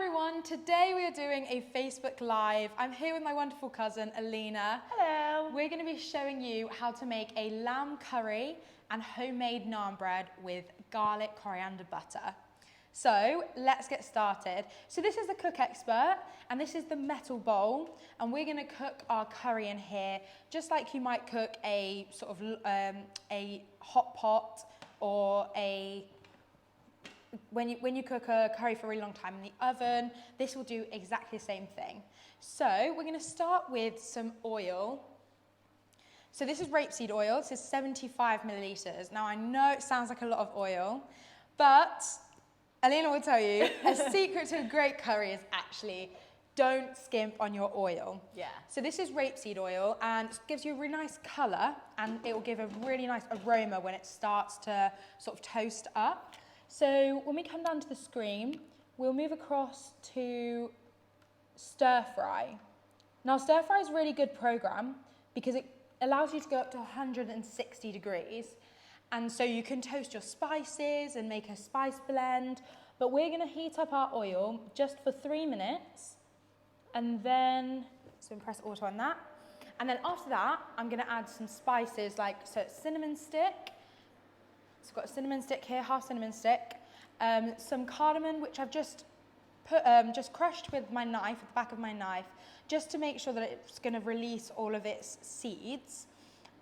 everyone, today we are doing a Facebook Live. I'm here with my wonderful cousin, Aleena. Hello. We're going to be showing you how to make a lamb curry and homemade naan bread with garlic coriander butter. So let's get started. So this is the Cook Expert and this is the metal bowl, and we're going to cook our curry in here just like you might cook a sort of a hot pot or when you cook a curry for a really long time in the oven. This will do exactly the same thing. So we're going to start with some oil. So this is rapeseed oil. This is 75 millilitres. Now I know it sounds like a lot of oil, but Aleena will tell you a secret to a great curry is actually don't skimp on your oil. Yeah. So this is rapeseed oil and it gives you a really nice colour, and it will give a really nice aroma when it starts to sort of toast up. So when we come down to the screen, we'll move across to stir fry. Now stir fry is a really good program because it allows you to go up to 160 degrees. And so you can toast your spices and make a spice blend, but we're gonna heat up our oil just for 3 minutes. And then, so press auto on that. And then after that, I'm gonna add some spices so it's cinnamon stick. So I've got a cinnamon stick here, half cinnamon stick. Some cardamom, which I've just crushed with my knife, at the back of my knife, just to make sure that it's gonna release all of its seeds,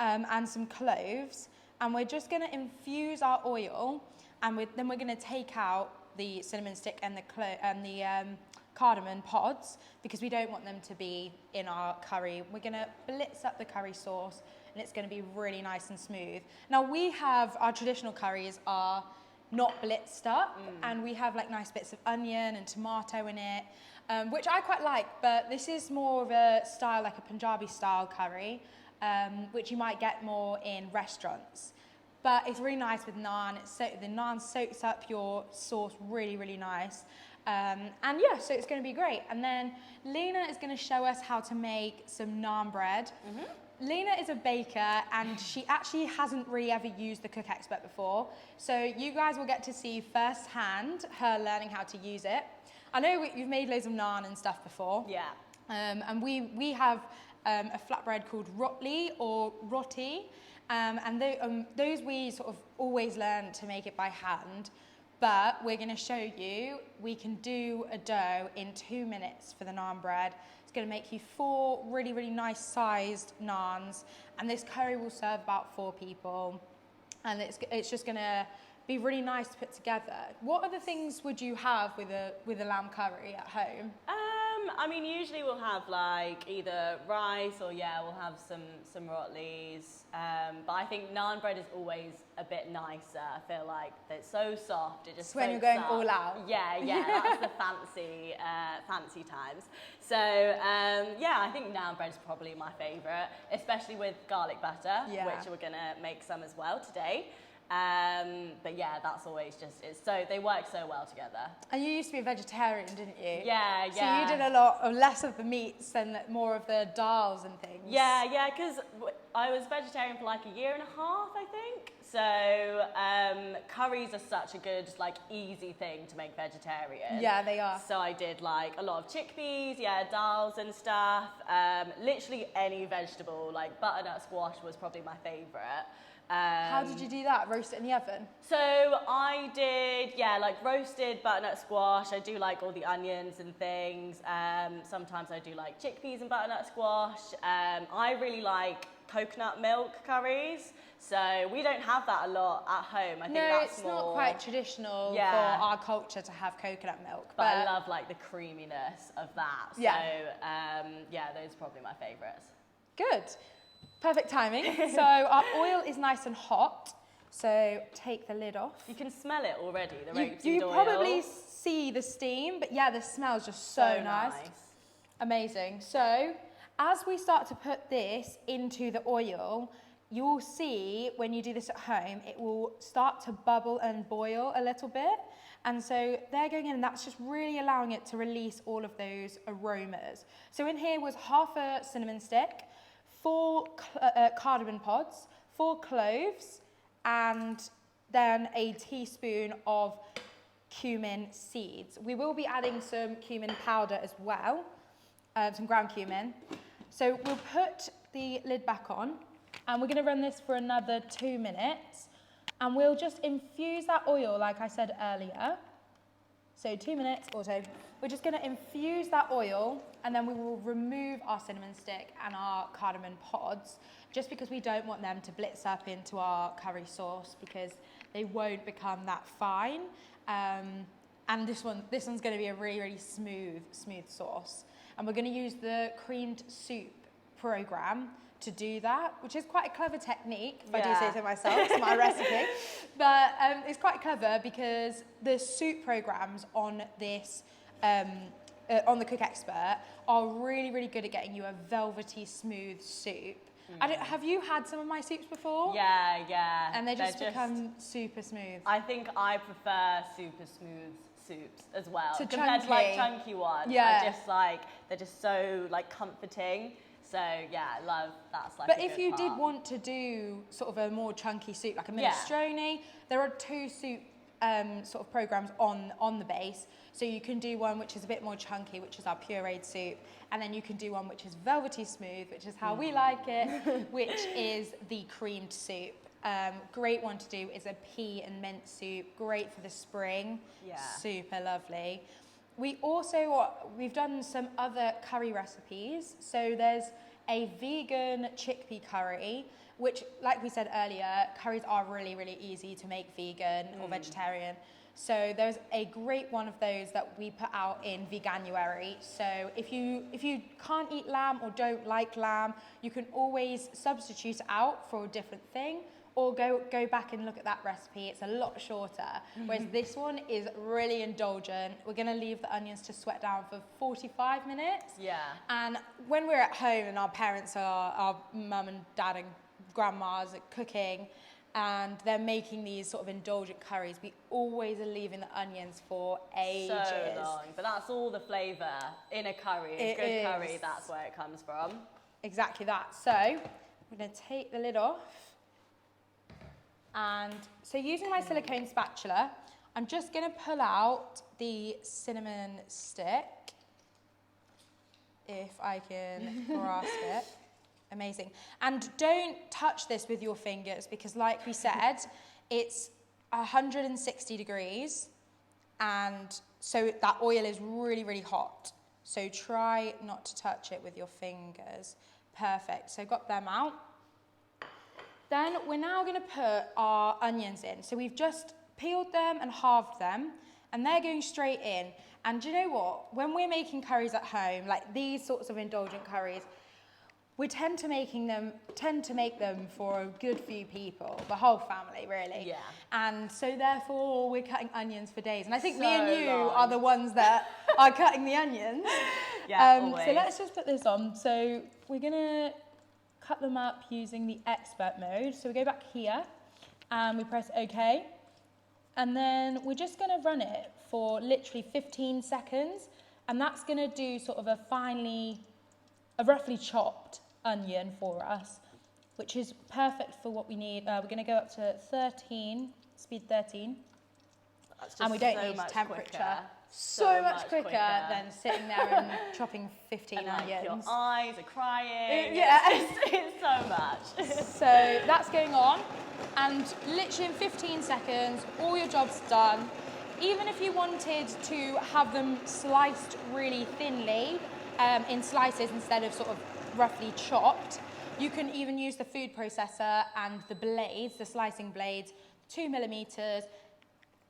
and some cloves. And we're just gonna infuse our oil, and then we're gonna take out the cinnamon stick and the cardamom pods because we don't want them to be in our curry. We're gonna blitz up the curry sauce and it's gonna be really nice and smooth. Now we have, our traditional curries are not blitzed up, and we have like nice bits of onion and tomato in it, which I quite like, but this is more of a style, like a Punjabi style curry, which you might get more in restaurants. But it's really nice with naan. The naan soaks up your sauce really, really nice. And yeah, so it's gonna be great. And then Lena is gonna show us how to make some naan bread. Lena is a baker and she actually hasn't really ever used the Cook Expert before. So you guys will get to see firsthand her learning how to use it. I know you've made loads of naan and stuff before. Yeah. And we have a flatbread called rotli or roti. And those we sort of always learn to make it by hand, but we're going to show you we can do a dough in 2 minutes for the naan bread. It's going to make you 4 really, really nice sized naans, and this curry will serve about 4 people, and it's just going to be really nice to put together. What other things would you have with a lamb curry at home? I mean, usually we'll have like either rice or we'll have some rotlis. But I think naan bread is always a bit nicer. I feel like it's so soft. It just when you're going up. all out. Yeah, that's the fancy times. So I think naan bread is probably my favourite, especially with garlic butter, which we're gonna make some as well today. But yeah, that's always they work so well together. And you used to be a vegetarian, didn't you? Yeah. So you did less of the meats and more of the dals and things. Yeah, because I was vegetarian for like 1.5 years, I think. So curries are such a good, easy thing to make vegetarian. Yeah, they are. So I did a lot of chickpeas, dals and stuff. Literally any vegetable, butternut squash was probably my favourite. How did you do that? Roast it in the oven? So I did, roasted butternut squash. I do all the onions and things. Sometimes I do chickpeas and butternut squash. I really like coconut milk curries. So we don't have that a lot at home. I think that's more... not quite traditional for our culture to have coconut milk. But I love the creaminess of that. So those are probably my favourites. Good. Perfect timing. So our oil is nice and hot. So take the lid off. You can smell it already, the rapeseed oil. You probably see the steam, but yeah, the smell is just so nice. Amazing. So as we start to put this into the oil, you'll see when you do this at home, it will start to bubble and boil a little bit. And so they're going in, and that's just really allowing it to release all of those aromas. So in here was half a cinnamon stick, 4 cardamom pods, 4 cloves, and then a teaspoon of cumin seeds. We will be adding some cumin powder as well, some ground cumin. So we'll put the lid back on and we're going to run this for another 2 minutes, and we'll just infuse that oil like I said earlier. So 2 minutes or so. We're just going to infuse that oil, and then we will remove our cinnamon stick and our cardamom pods, just because we don't want them to blitz up into our curry sauce, because they won't become that fine. And this one's going to be a really, really smooth sauce. And we're going to use the creamed soup program to do that, which is quite a clever technique, if I do say so myself. It's my recipe. But it's quite clever because the soup programs on this, on the Cook Expert, are really, really good at getting you a velvety, smooth soup. Have you had some of my soups before? Yeah. And they just become super smooth. I think I prefer super smooth soups as well, chunky. compared to like chunky ones. Yeah. They're just so like comforting. So yeah, I love that's like. But if you did want to do sort of a more chunky soup, like a minestrone, there are 2 soup sort of programs on the base. So you can do one which is a bit more chunky, which is our pureed soup, and then you can do one which is velvety smooth, which is how we like it, which is the creamed soup. Great one to do is a pea and mint soup, great for the spring, super lovely. We've done some other curry recipes. So there's a vegan chickpea curry, which, like we said earlier, curries are really, really easy to make vegan or vegetarian. So there's a great one of those that we put out in Veganuary. So if you can't eat lamb or don't like lamb, you can always substitute it out for a different thing, or go back and look at that recipe. It's a lot shorter, whereas this one is really indulgent. We're gonna leave the onions to sweat down for 45 minutes. Yeah. And when we're at home and our parents are, our mum and dad and grandmas are cooking, and they're making these sort of indulgent curries, we always are leaving the onions for ages. So long, but that's all the flavour in a curry. A good curry, that's where it comes from. Exactly that. So we're gonna take the lid off. And so using my silicone spatula, I'm just going to pull out the cinnamon stick, if I can grasp it. Amazing. And don't touch this with your fingers, because like we said, it's 160 degrees, and so that oil is really, really hot. So try not to touch it with your fingers. Perfect. So got them out. Then we're now going to put our onions in. So we've just peeled them and halved them, and they're going straight in. And do you know what? When we're making curries at home, like these sorts of indulgent curries, we tend to make them for a good few people, the whole family, really. Yeah. And so therefore, we're cutting onions for days. And I think me and you are the ones that are cutting the onions. Yeah, always. So let's just put this on. So we're going to cut them up using the expert mode. So we go back here and we press OK. And then we're just going to run it for literally 15 seconds. And that's going to do sort of a roughly chopped onion for us, which is perfect for what we need. We're going to go up to 13, speed 13. And we don't need temperature. So much quicker than sitting there and chopping 15 and onions. Your eyes are crying. Yeah. It's so much. So that's going on, and literally in 15 seconds, all your job's done. Even if you wanted to have them sliced really thinly, in slices instead of sort of roughly chopped, you can even use the food processor and the blades, the slicing blades, 2 millimeters.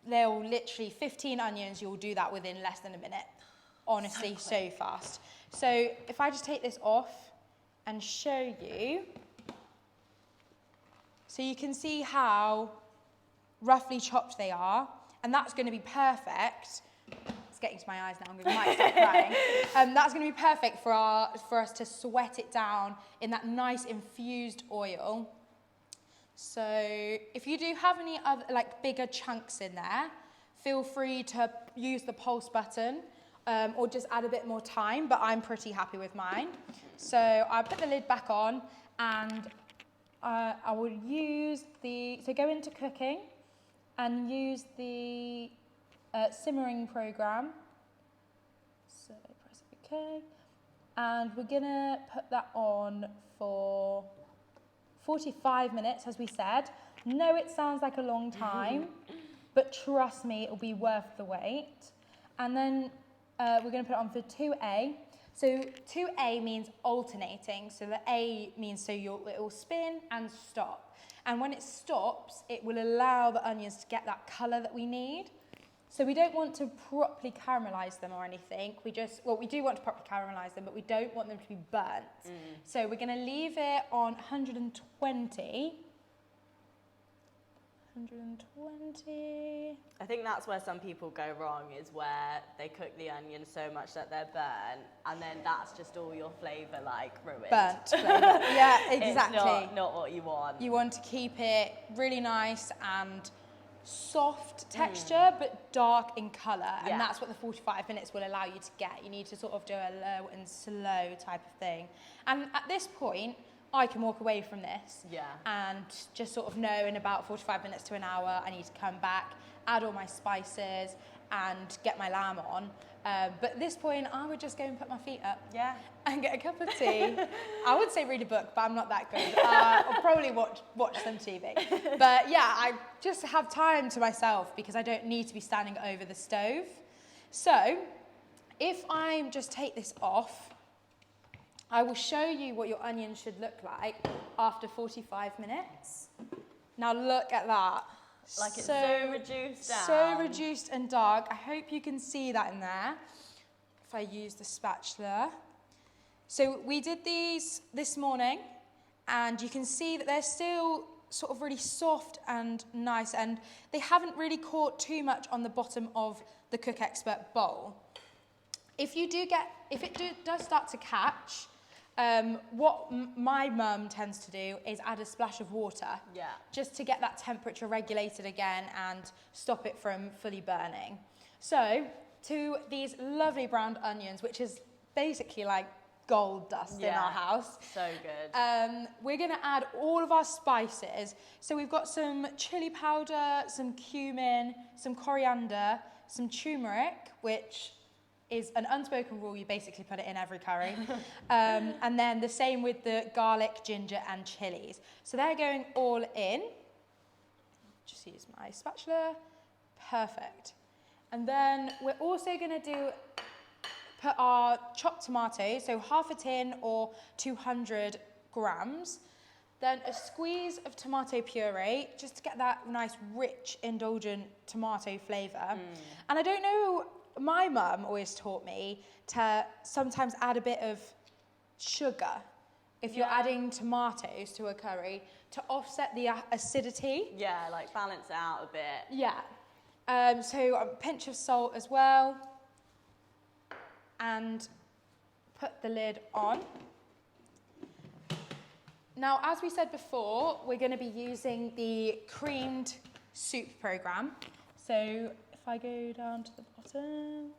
They'll literally, 15 onions, you'll do that within less than a minute. Honestly, so fast. So if I just take this off and show you, so you can see how roughly chopped they are, and that's going to be perfect. It's getting to my eyes now, I might start crying. That's going to be perfect for us to sweat it down in that nice infused oil. So if you do have any other like bigger chunks in there, feel free to use the pulse button or just add a bit more time, but I'm pretty happy with mine. So I put the lid back on, and I will use so go into cooking and use the simmering program. So press OK. And we're gonna put that on for 45 minutes, as we said. No, it sounds like a long time, but trust me, it'll be worth the wait. And then we're gonna put it on for 2A. So 2A means alternating. So the A means so it will spin and stop. And when it stops, it will allow the onions to get that color that we need. So we don't want to properly caramelize them or anything. We do want to properly caramelize them, but we don't want them to be burnt. So we're gonna leave it on 120. 120. I think that's where some people go wrong, is where they cook the onions so much that they're burnt, and then that's just all your flavour like ruined. Burnt flavour. Yeah, exactly. It's not what you want. You want to keep it really nice and soft texture, but dark in colour, and that's what the 45 minutes will allow you to get. You need to sort of do a low and slow type of thing. And at this point, I can walk away from this and just sort of know in about 45 minutes to an hour, I need to come back, add all my spices and get my lamb on. But at this point, I would just go and put my feet up and get a cup of tea. I would say read a book, but I'm not that good. I'll probably watch some TV. But yeah, I just have time to myself because I don't need to be standing over the stove. So if I just take this off, I will show you what your onions should look like after 45 minutes. Now look at that. Like it's so reduced down. So reduced and dark. I hope you can see that in there. If I use the spatula. So we did these this morning, and you can see that they're still sort of really soft and nice, and they haven't really caught too much on the bottom of the Cook Expert bowl. If it does start to catch, what my mum tends to do is add a splash of water, just to get that temperature regulated again and stop it from fully burning. So to these lovely browned onions, which is basically like gold dust in our house. So good. We're gonna add all of our spices. So we've got some chili powder, some cumin, some coriander, some turmeric, which is an unspoken rule, you basically put it in every curry. And then the same with the garlic, ginger, and chilies. So they're going all in. Just use my spatula. Perfect. And then we're also gonna put our chopped tomatoes, so half a tin or 200 grams. Then a squeeze of tomato puree, just to get that nice, rich, indulgent tomato flavour. And I don't know, my mum always taught me to sometimes add a bit of sugar if you're adding tomatoes to a curry to offset the acidity. Yeah, like balance it out a bit. Yeah. So a pinch of salt as well. And put the lid on. Now, as we said before, we're going to be using the creamed soup program. So if I go down to the bottom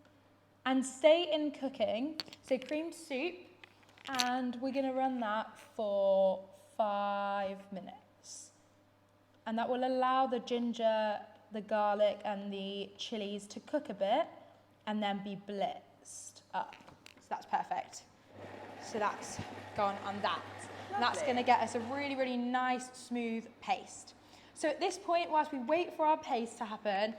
and stay in cooking, so creamed soup, and we're going to run that for 5 minutes. And that will allow the ginger, the garlic, and the chilies to cook a bit and then be blitzed up. So that's perfect. So that's gone on that. And that's going to get us a really, really nice, smooth paste. So at this point, whilst we wait for our paste to happen,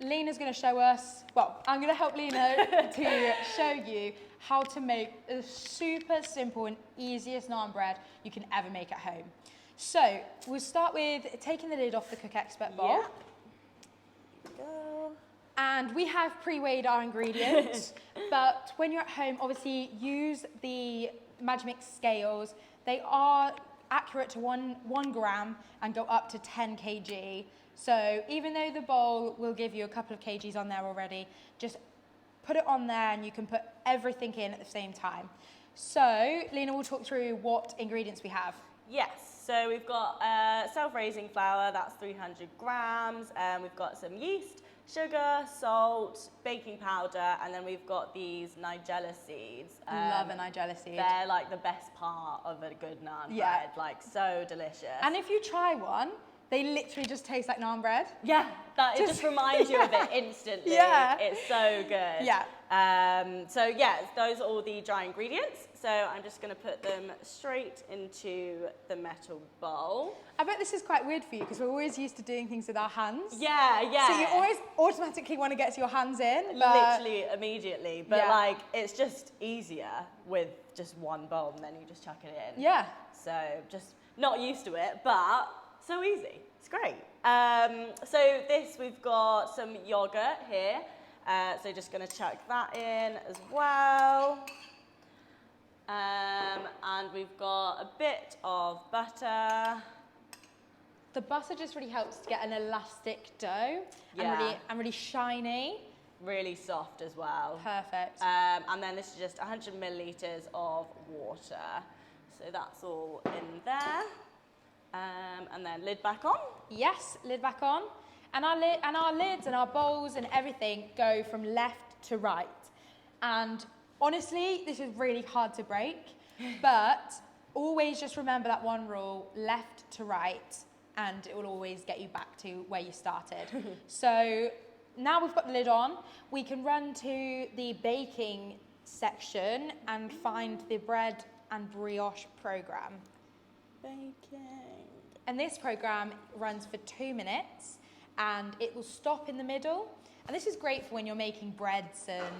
Lena's going to show us, well, I'm going to help Lena to show you how to make the super simple and easiest naan bread you can ever make at home. So we'll start with taking the lid off the Cook Expert bowl. Go. And we have pre-weighed our ingredients, but when you're at home, obviously use the Magimix scales. They are accurate to one gram and go up to 10 kg. So even though the bowl will give you a couple of kgs on there already, just put it on there and you can put everything in at the same time. So Lena will talk through what ingredients we have. Yes, so we've got self-raising flour, that's 300 grams. We've got some yeast, sugar, salt, baking powder, and then we've got these nigella seeds. Love a nigella seed. They're like the best part of a good naan bread, like so delicious. And if you try one, They literally just taste like naan bread. Yeah, it just reminds you of it instantly. Yeah. It's so good. Yeah. So yeah, those are all the dry ingredients. So I'm just going to put them straight into the metal bowl. I bet this is quite weird for you because we're always used to doing things with our hands. Yeah, yeah. So you always automatically want to get your hands in. Literally immediately. But Yeah. like, it's just easier with just one bowl and then you just chuck it in. Yeah. So just not used to it, but so easy. It's great. So this, we've got some yogurt here. So just going to chuck that in as well. And we've got a bit of butter. The butter just really helps to get an elastic dough Yeah. and really shiny. Really soft as well. Perfect. And then this is just 100 millilitres of water. So that's all in there. And then lid back on. Yes, lid back on. And our lids and our bowls and everything go from left to right. And honestly, this is really hard to break, but always just remember that one rule, left to right, and it will always get you back to where you started. So now we've got the lid on, we can run to the baking section and find the bread and brioche program. Baking. And this program runs for 2 minutes and it will stop in the middle. And this is great for when you're making breads and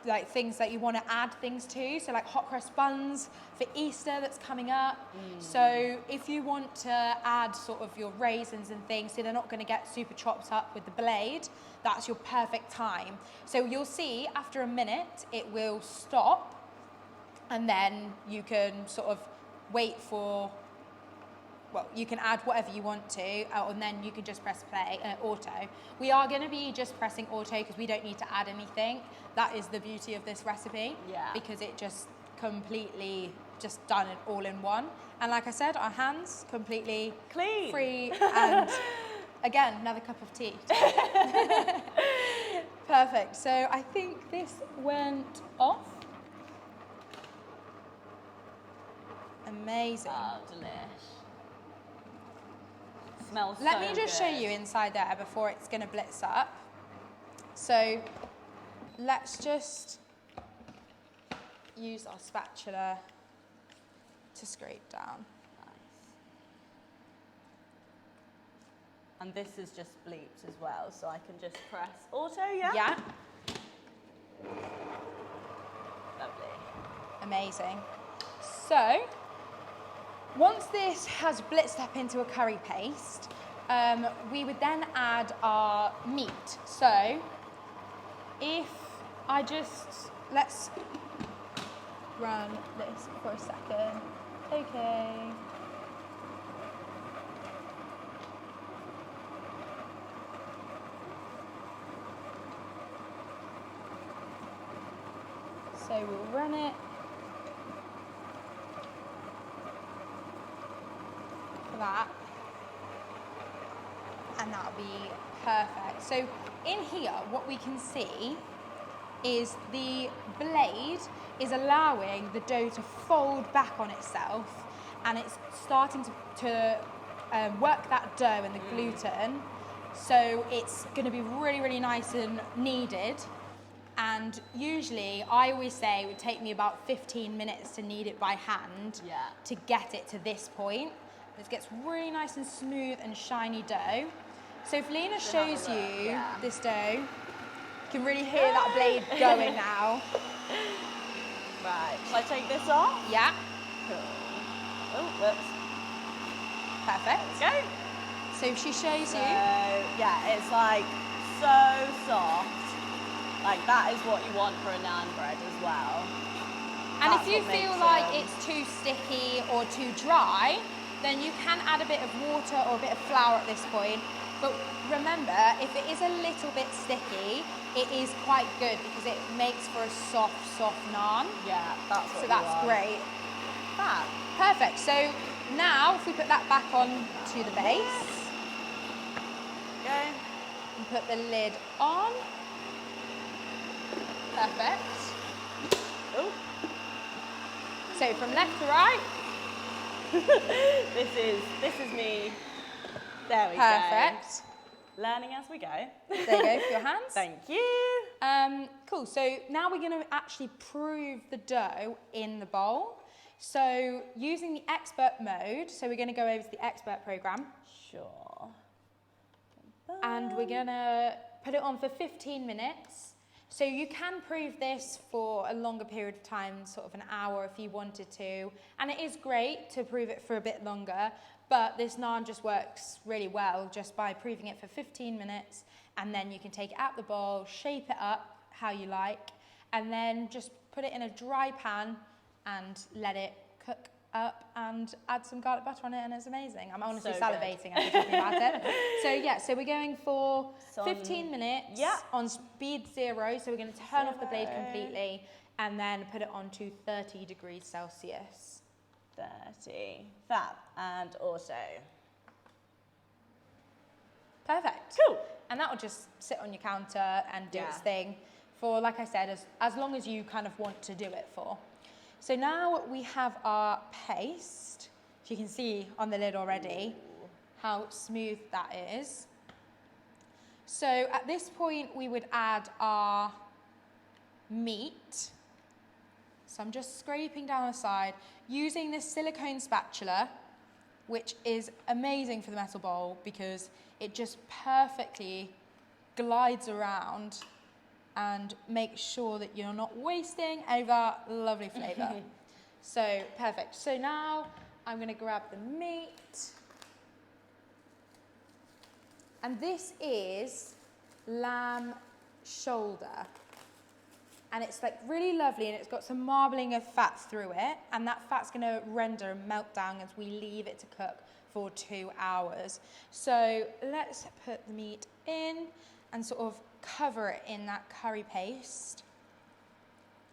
like things that you want to add things to. So like hot cross buns for Easter that's coming up. So if you want to add sort of your raisins and things so they're not going to get super chopped up with the blade, that's your perfect time. So you'll see after a minute it will stop and then you can sort of wait for, well, you can add whatever you want to, and then you can just press play, auto. We are going to be just pressing auto because we don't need to add anything. That is the beauty of this recipe, because it just completely just done it all in one. And like I said, our hands completely clean, free, and again, another cup of tea. Perfect. So I think this went off. Amazing. Oh, delish. Smells so Let me just show good. you inside there before it's going to blitz up. So let's just use our spatula to scrape down. Nice. And this is just bleeped as well, so I can just press auto, yeah? Yeah. Lovely. Amazing. So once this has blitzed up into a curry paste, we would then add our meat. So if I just, let's run this for a second. Okay. So we'll run it. That, and that'll be perfect. So in here what we can see is the blade is allowing the dough to fold back on itself, and it's starting to work that dough and the gluten, so it's going to be really, really nice and kneaded. And usually I always say it would take me about 15 minutes to knead it by hand to get it to this point. It gets really nice and smooth and shiny dough. So if Lena shows you this dough, you can really hear that blade going now. Right, shall I take this off? Yeah. Cool. Oh, whoops. Perfect. Go. So if she shows you. Yeah, it's like so soft. Like that is what you want for a naan bread as well. And That's if you what feel makes like them- it's too sticky or too dry, then you can add a bit of water or a bit of flour at this point. But remember, if it is a little bit sticky, it is quite good because it makes for a soft, soft naan. Yeah, that's what So you that's want. great. Fab. Perfect. So now if we put that back on to the base Go. and put the lid on. Perfect. Oh. So from left to right. This is me. There we go. Perfect. Learning as we go. There you go for your hands. Thank you. Cool, so now we're going to actually prove the dough in the bowl. So using the expert mode, so we're going to go over to the expert program. Sure. And we're going to put it on for 15 minutes. So you can prove this for a longer period of time, sort of an hour if you wanted to. And it is great to prove it for a bit longer, but this naan just works really well just by proving it for 15 minutes. And then you can take it out the bowl, shape it up how you like, and then just put it in a dry pan and let it cook up and add some garlic butter on it, and it's amazing. I'm honestly salivating as we're talking about it. So yeah, so we're going for 15 minutes on speed 0. So we're going to turn off the blade completely and then put it on to 30 degrees Celsius. 30. Fab. And auto. Perfect. Cool. And that will just sit on your counter and do its thing for, like I said, as long as you kind of want to do it for. So now we have our paste. You can see on the lid already how smooth that is. So at this point we would add our meat. So I'm just scraping down the side using this silicone spatula, which is amazing for the metal bowl because it just perfectly glides around and make sure that you're not wasting any of our lovely flavour. So, perfect. So now I'm going to grab the meat. And this is lamb shoulder. And it's like really lovely, and it's got some marbling of fat through it. And that fat's going to render and melt down as we leave it to cook for 2 hours. So let's put the meat in and sort of cover it in that curry paste,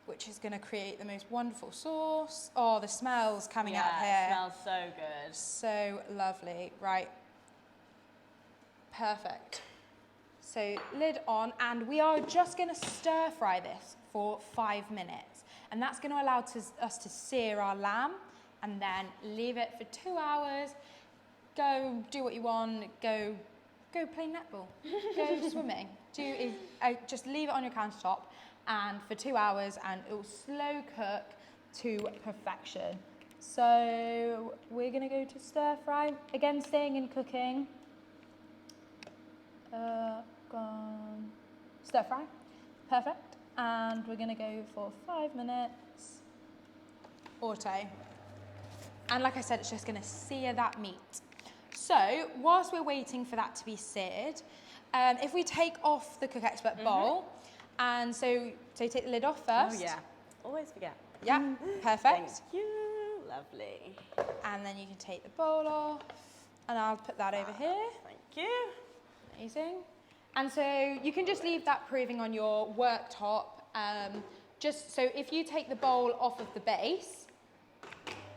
which is going to create the most wonderful sauce. Oh, the smell's coming out here. Yeah, it smells so good. So lovely. Right. Perfect. So lid on, and we are just going to stir fry this for 5 minutes. And that's going to allow us to sear our lamb and then leave it for 2 hours. Go do what you want. Go play netball. Go swimming. Just leave it on your countertop and for 2 hours, and it will slow cook to perfection. So we're going to go to stir fry. Again, staying in cooking. Stir fry. Perfect. And we're going to go for 5 minutes. Auto. And like I said, it's just going to sear that meat. So whilst we're waiting for that to be seared, if we take off the Cook Expert bowl, and so take the lid off first. Oh yeah, always forget. Yeah, perfect. Thank you, lovely. And then you can take the bowl off, and I'll put that over here. Thank you. Amazing. And so you can just leave that proving on your worktop. Just so if you take the bowl off of the base,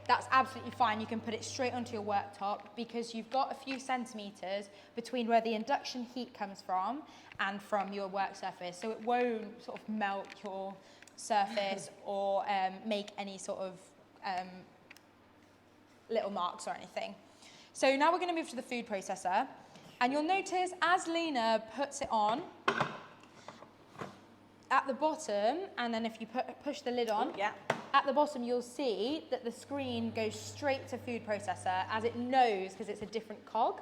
that's absolutely fine. You can put it straight onto your worktop because you've got a few centimetres between where the induction heat comes from and from your work surface. So it won't sort of melt your surface or make any sort of little marks or anything. So now we're going to move to the food processor. And you'll notice as Lena puts it on, at the bottom, and then if you push the lid on, at the bottom you'll see that the screen goes straight to food processor as it knows because it's a different cog.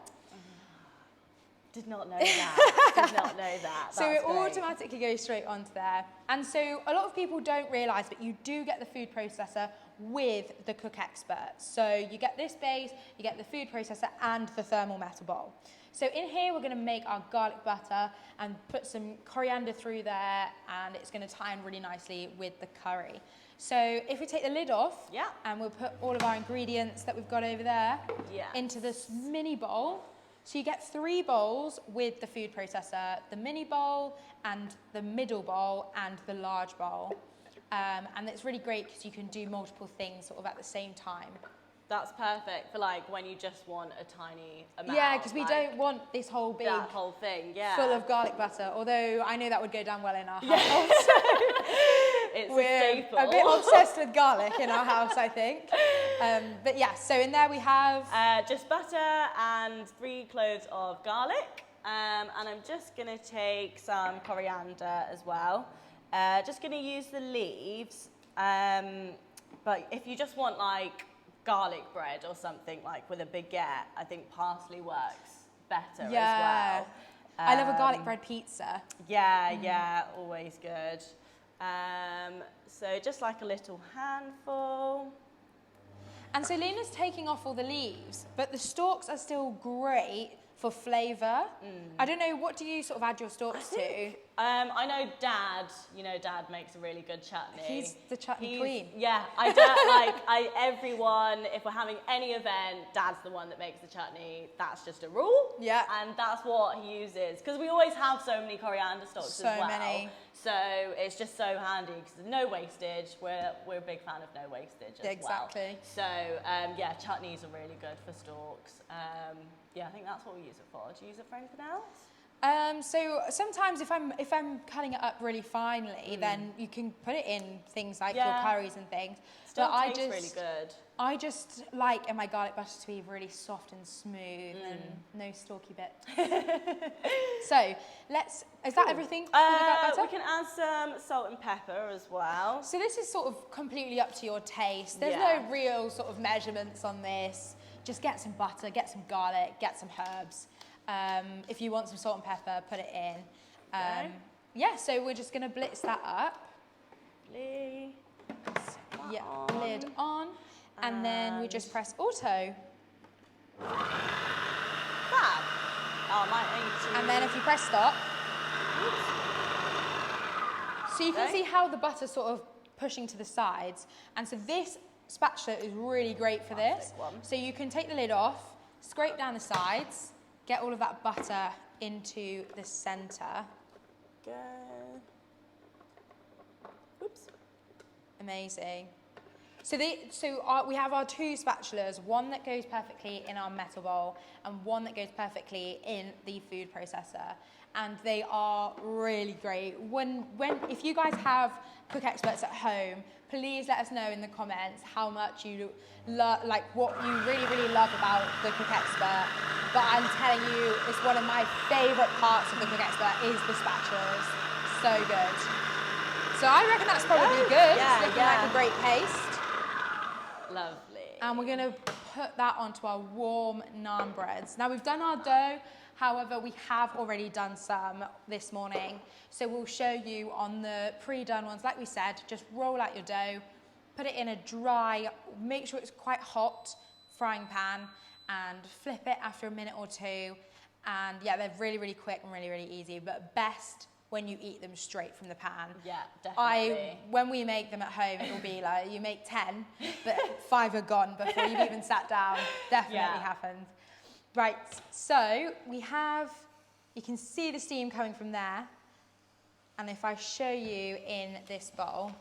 Did not know that. Did not know that. So it automatically goes straight onto there. And so a lot of people don't realise, but you do get the food processor with the Cook Expert. So you get this base, you get the food processor and the thermal metal bowl. So in here we're going to make our garlic butter and put some coriander through there, and it's going to tie in really nicely with the curry. So if we take the lid off, and we'll put all of our ingredients that we've got over there into this mini bowl. So you get 3 bowls with the food processor, the mini bowl and the middle bowl and the large bowl. And it's really great because you can do multiple things sort of at the same time. That's perfect for like when you just want a tiny amount. Yeah, because we don't want this whole big that whole thing, full of garlic butter. Although I know that would go down well in our household. It's We're a staple. a bit obsessed with garlic in our house, I think. But yeah, so in there we have... Just butter and 3 cloves of garlic. And I'm just going to take some coriander as well. Just going to use the leaves. But if you just want like garlic bread or something like with a baguette, I think parsley works better as well. I love a garlic bread pizza. Yeah, always good. So just like a little handful. And so Luna's taking off all the leaves, but the stalks are still great for flavour. I don't know, what do you sort of add your stalks to? I know Dad, Dad makes a really good chutney. He's the chutney queen. Yeah, everyone, if we're having any event, Dad's the one that makes the chutney. That's just a rule. Yeah. And that's what he uses. Because we always have so many coriander stalks as well. So many. So it's just so handy because there's no wastage. We're a big fan of no wastage as well. Exactly. So yeah, chutneys are really good for stalks. Yeah, I think that's what we use it for. Do you use it for anything else? So sometimes if I'm cutting it up really finely, then you can put it in things like your curries and things. Still but tastes really good. I just like my garlic butter to be really soft and smooth and no stalky bit. So is that everything for the garlic butter? We can add some salt and pepper as well. So this is sort of completely up to your taste. There's no real sort of measurements on this. Just get some butter, get some garlic, get some herbs. If you want some salt and pepper, put it in. Yeah, so we're just going to blitz that up. Lid on. And then we just press auto. Fab. Oh, I might need to... And then if you press stop. So you can see how the butter's sort of pushing to the sides. And so this spatula is really great for this. So you can take the lid off, scrape down the sides, get all of that butter into the centre. Go. Oops. Amazing. So we have our 2 spatulas, one that goes perfectly in our metal bowl and one that goes perfectly in the food processor. And they are really great. If you guys have cook experts at home, please let us know in the comments how much you like what you really, really love about the cook expert. But I'm telling you, it's one of my favourite parts of the cook expert is the spatulas. So good. So I reckon that's probably good. It's looking like a great paste. Lovely. And we're going to put that onto our warm naan breads. Now we've done our dough, however we have already done some this morning. So we'll show you on the pre-done ones, like we said, just roll out your dough, put it in a dry, make sure it's quite hot frying pan and flip it after a minute or 2. And yeah, they're really, really quick and really, really easy, but best when you eat them straight from the pan. Yeah, definitely. When we make them at home, it will be like you make 10, but 5 are gone before you've even sat down. Definitely happened. Right, so we have, you can see the steam coming from there. And if I show you in this bowl,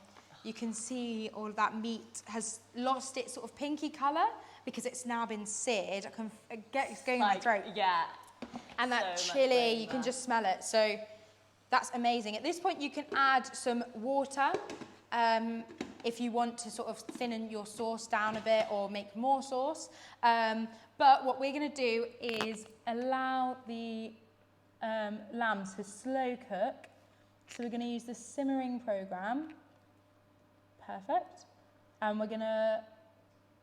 you can see all of that meat has lost its sort of pinky colour because it's now been seared. It's going in my throat. Yeah. And that chili, you can just smell it. So that's amazing. At this point, you can add some water if you want to sort of thin your sauce down a bit or make more sauce. But what we're going to do is allow the lambs to slow cook. So we're going to use the simmering program. Perfect. And we're going to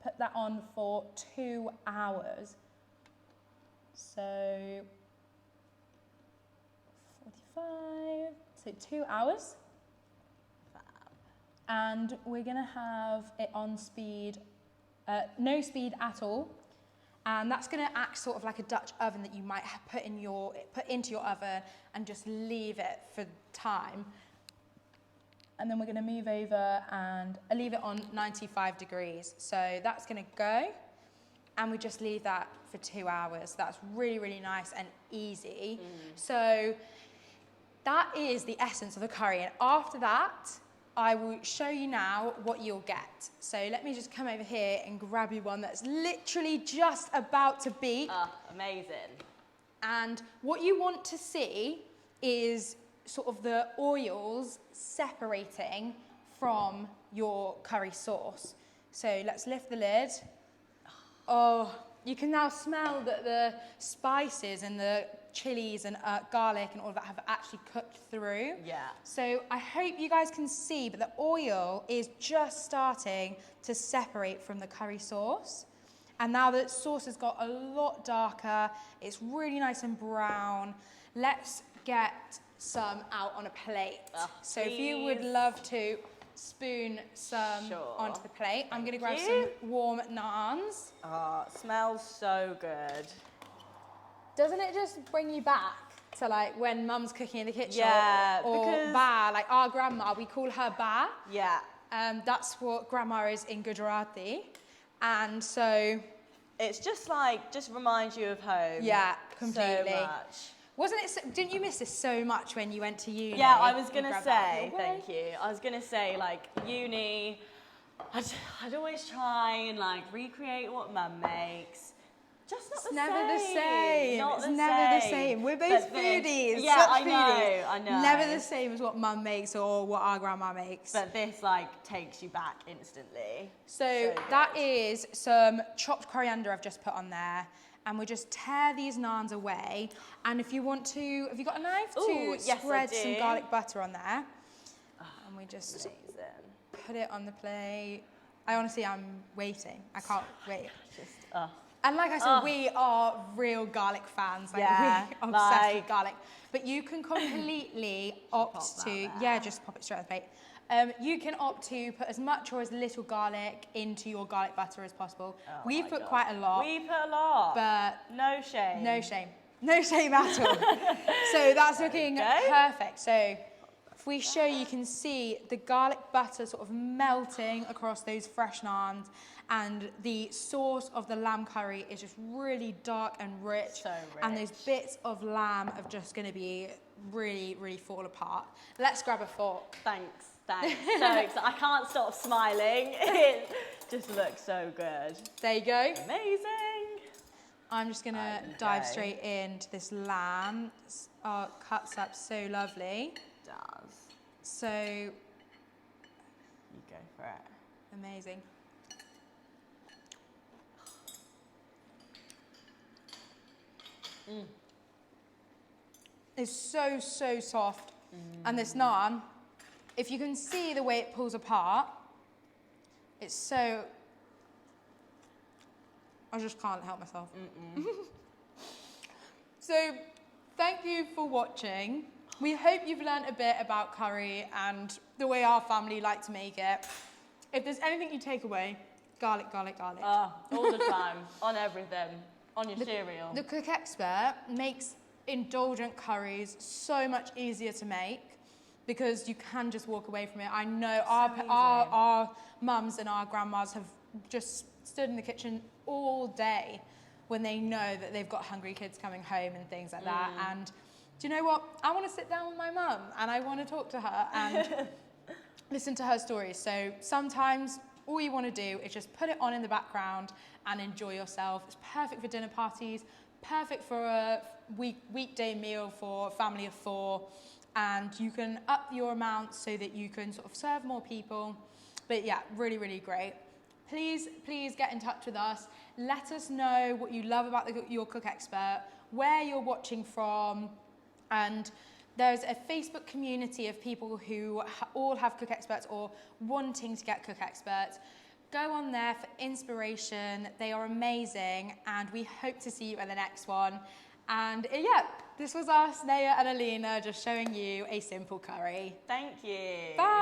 put that on for 2 hours. So 45, so 2 hours. Fab. And we're going to have it on speed, no speed at all. And that's going to act sort of like a Dutch oven that you might have put into your oven and just leave it for time. And then we're going to move over and leave it on 95 degrees. So that's going to go. And we just leave that for 2 hours. That's really, really nice and easy. So that is the essence of the curry. And after that, I will show you now what you'll get. So let me just come over here and grab you one that's literally just about to beat. Amazing. And what you want to see is sort of the oils separating from your curry sauce. So let's lift the lid. Oh, you can now smell that the spices and the chilies and garlic and all of that have actually cooked through. Yeah. So I hope you guys can see, but the oil is just starting to separate from the curry sauce. And now the sauce has got a lot darker, it's really nice and brown. Let's get some out on a plate. So if you would love to spoon some onto the plate. I'm going to grab some warm naans. Oh, smells so good. Doesn't it just bring you back to like when mum's cooking in the kitchen? Yeah, or because ba, like our grandma, we call her ba. Yeah. That's what grandma is in Gujarati. And so it's just reminds you of home. Yeah, completely. So much. Wasn't it? Didn't you miss this so much when you went to uni? Yeah, I was gonna say, thank you. I was gonna say, like, uni, I'd always try and like recreate what mum makes. Just not it's never the same. Not it's the never same. the same. We're both foodies. Yeah, such I foodies. know. Never the same as what mum makes or what our grandma makes. But this like takes you back instantly. So that is some chopped coriander I've just put on there. And we just tear these naans away. And if you want to, have you got a knife to spread some garlic butter on there? And we just put it on the plate. I honestly am waiting. I can't wait. And like I said, we are real garlic fans. Like we're obsessed with garlic. But you can completely opt to, just pop it straight on the plate. You can opt to put as much or as little garlic into your garlic butter as possible. We've put quite a lot. We put a lot. But no shame. No shame. No shame at all. So that's looking perfect. So if we show you can see the garlic butter sort of melting across those fresh naans, and the sauce of the lamb curry is just really dark and rich. So rich. And those bits of lamb are just going to be really, really fall apart. Let's grab a fork. Thanks. So excited. I can't stop smiling. It just looks so good. There you go. Amazing. I'm just going to dive straight into this lamb. Cuts up so lovely. It does. So. You go for it. Amazing. It's so, so soft. And this naan, if you can see the way it pulls apart, it's so... I just can't help myself. So, thank you for watching. We hope you've learnt a bit about curry and the way our family like to make it. If there's anything you take away, garlic, garlic, garlic. All the time, on everything, on your cereal. The Cook Expert makes indulgent curries so much easier to make because you can just walk away from it. I know our mums and our grandmas have just stood in the kitchen all day when they know that they've got hungry kids coming home and things like that. And do you know what? I want to sit down with my mum and I want to talk to her and listen to her stories. So sometimes all you want to do is just put it on in the background and enjoy yourself. It's perfect for dinner parties, perfect for a weekday meal for a family of 4. And you can up your amount so that you can sort of serve more people. But yeah, really, really great. Please get in touch with us. Let us know what you love about your Cook Expert, where you're watching from. And there's a Facebook community of people who all have Cook Experts or wanting to get Cook Experts. Go on there for inspiration. They are amazing. And we hope to see you at the next one. And yeah, this was us, Naya and Aleena, just showing you a simple curry. Thank you. Bye.